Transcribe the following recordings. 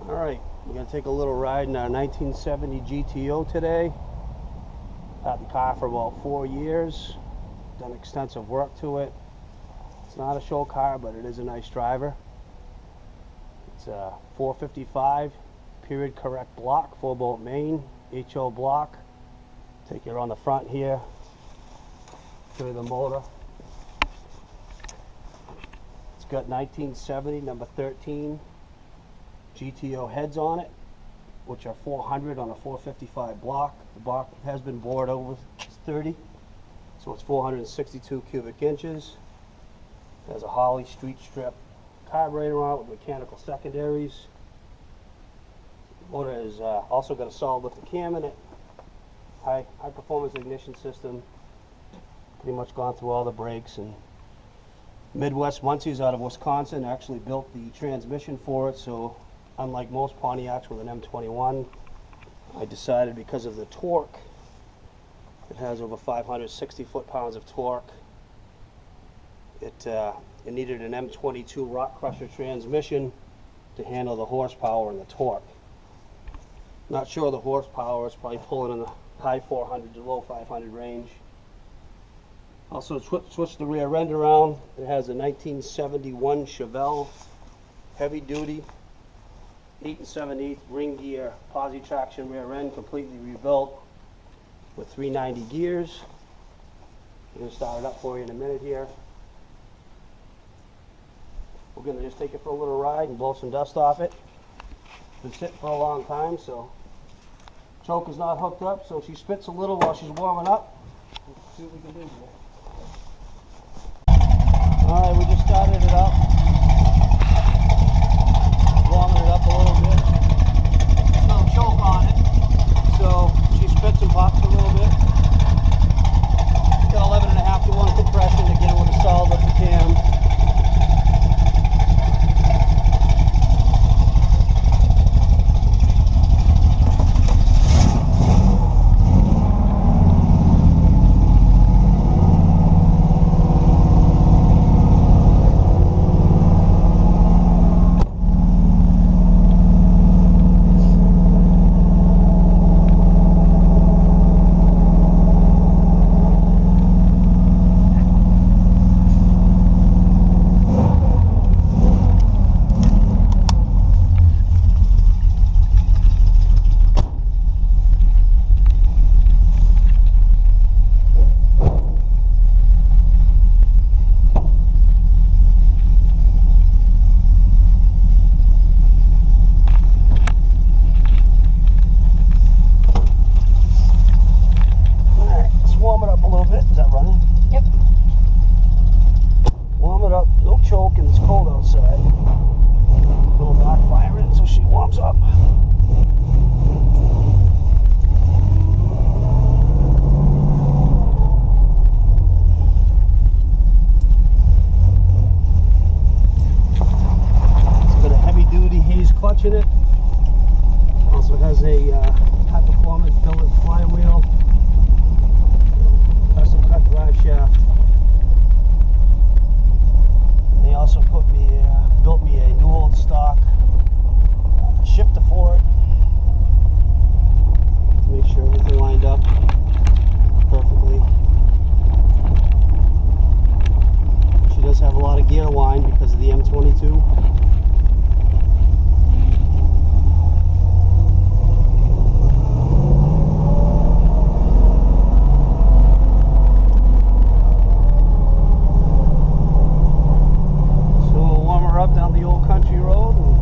Alright, we're going to take a little ride in our 1970 GTO today. Had the car for about 4 years. Done extensive work to it. It's not a show car, but it is a nice driver. It's a 455 period correct block, 4-bolt main, HO block. Take you around the front here. Show you the motor. It's got 1970 number 13 GTO heads on it, which are 400 on a 455 block. The block has been bored over 30, so it's 462 cubic inches. It has a Holley street strip carburetor on it with mechanical secondaries. The motor is also got a solid lifted cam in it. High performance ignition system. Pretty much gone through all the brakes. And Midwest Muncie's out of Wisconsin actually built the transmission for it, so unlike most Pontiacs with an M21, I decided because of the torque, it has over 560 foot-pounds of torque, it needed an M22 rock crusher transmission to handle the horsepower and the torque. Not sure the horsepower, it's probably pulling in the high 400 to low 500 range. Also switched the rear end around. It has a 1971 Chevelle heavy duty 8 7/8 ring gear posi traction rear end, completely rebuilt with 390 gears. I'm going to start it up for you in a minute here. We're going to just take it for a little ride and blow some dust off it. It's been sitting for a long time, so choke is not hooked up, so she spits a little while she's warming up. Let's see what we can do here. Alright, we just started it up. Warming it up a little bit. There's no choke on it, so she spits and pops a little bit. It's got 11.5 to 1 compression again with a solid lifted cam. Clutch in it. Also has a high performance billet flywheel, custom cut drive shaft. And they also built me a new old stock shifter for it to make sure everything lined up perfectly. She does have a lot of gear line because of the M22. Down the old country road and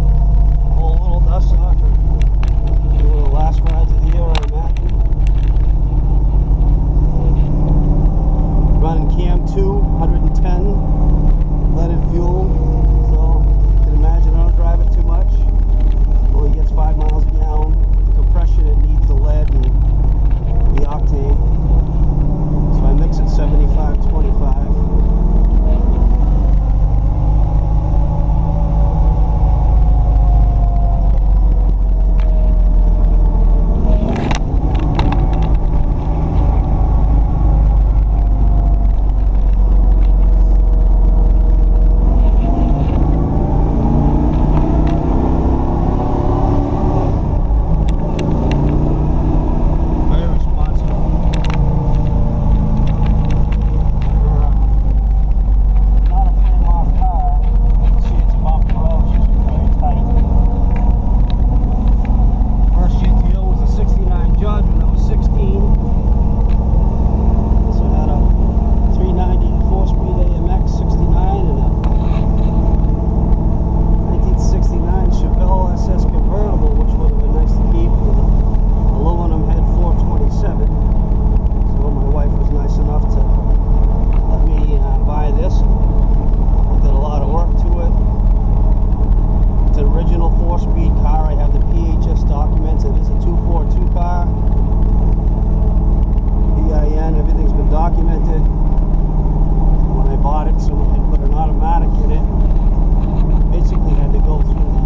4-speed car. I have the PHS documents. It is a 242 car. EIN, everything's been documented. When I bought it, someone had put an automatic in it. Basically had to go through